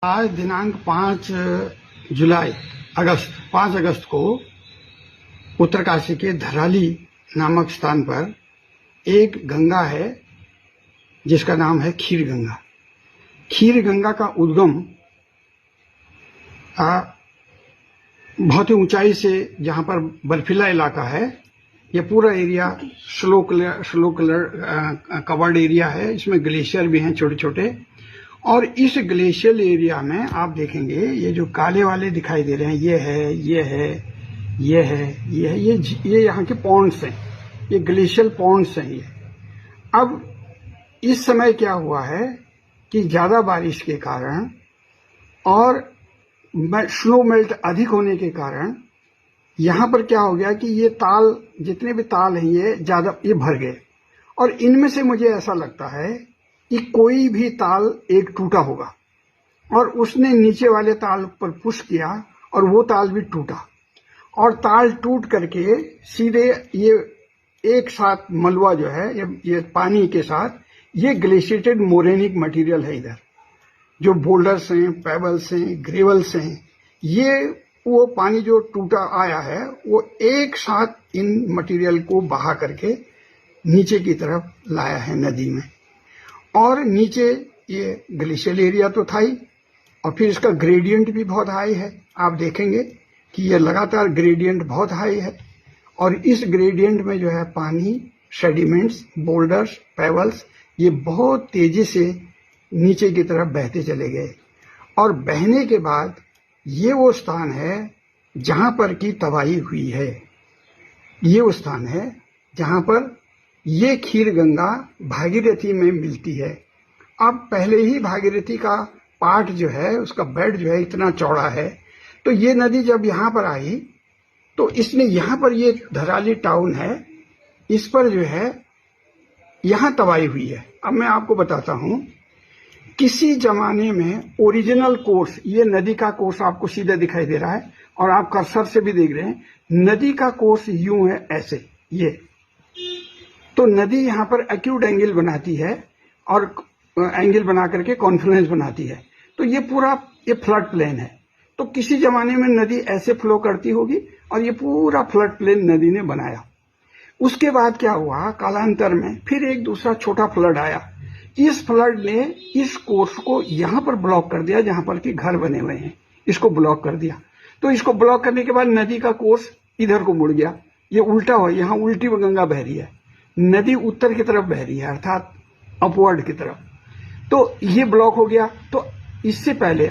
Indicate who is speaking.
Speaker 1: आज दिनांक 5 अगस्त को उत्तरकाशी के धराली नामक स्थान पर एक गंगा है जिसका नाम है खीर गंगा। खीर गंगा का उद्गम बहुत ही ऊंचाई से, जहां पर बर्फीला इलाका है, ये पूरा area slow colour covered area है। इसमें ग्लेशियर भी हैं छोटे छोटे, और इस ग्लेशियल एरिया में आप देखेंगे ये जो काले वाले दिखाई दे रहे हैं, ये यहाँ के पॉन्ड्स हैं, ये ग्लेशियल पॉन्ड्स हैं। ये अब इस समय क्या हुआ है कि ज्यादा बारिश के कारण और स्नो मेल्ट अधिक होने के कारण यहाँ पर क्या हो गया कि ये ताल, जितने भी ताल हैं ये भर गए, और इनमें से मुझे ऐसा लगता है कि कोई भी ताल एक टूटा होगा और उसने नीचे वाले ताल पर पुश किया और वो ताल भी टूटा, और ताल टूट करके सीधे ये एक साथ मलबा जो है ये पानी के साथ, ये ग्लेशिएटेड मोरेनिक मटेरियल है। इधर जो बोल्डर्स हैं, पेबल्स हैं, ग्रेवल्स हैं, ये वो पानी जो टूटा आया है वो एक साथ इन मटेरियल को बहा करके नीचे की तरफ लाया है नदी में। और नीचे ये ग्लेशियल एरिया तो था ही, और फिर इसका ग्रेडियंट भी बहुत हाई है। आप देखेंगे कि ये लगातार ग्रेडियंट बहुत हाई है, और इस ग्रेडियंट में जो है पानी, सेडिमेंट्स, बोल्डर्स, पेबल्स, ये बहुत तेजी से नीचे की तरफ बहते चले गए। और बहने के बाद ये वो स्थान है जहां पर की तबाही हुई है। ये वो स्थान है जहां पर ये खीर गंगा भागीरथी में मिलती है। अब पहले ही भागीरथी का पार्ट जो है, उसका बेड जो है इतना चौड़ा है, तो ये नदी जब यहाँ पर आई तो इसने यहाँ पर, ये धराली टाउन है, इस पर जो है यहाँ तबाही हुई है। अब मैं आपको बताता हूँ, किसी जमाने में ओरिजिनल कोर्स, ये नदी का कोर्स आपको सीधा दिखाई दे रहा है और आप कर्सर से भी देख रहे हैं, नदी का कोर्स यूं है, ऐसे ये। तो नदी यहाँ पर एक्यूट एंगल बनाती है और एंगल बना करके कॉन्फ्लुएंस बनाती है। तो ये पूरा ये फ्लड प्लेन है। तो किसी जमाने में नदी ऐसे फ्लो करती होगी और ये पूरा फ्लड प्लेन नदी ने बनाया। उसके बाद क्या हुआ, कालांतर में फिर एक दूसरा छोटा फ्लड आया। इस फ्लड ने इस कोर्स को यहां पर ब्लॉक कर दिया, जहां पर कि घर बने हुए हैं, इसको ब्लॉक कर दिया। तो इसको ब्लॉक करने के बाद नदी का कोर्स इधर को मुड़ गया, ये उल्टा हो, यहां उल्टी गंगा बह रही है, नदी उत्तर की तरफ बह रही है, अर्थात अपवर्ड की तरफ। तो ये ब्लॉक हो गया। तो इससे पहले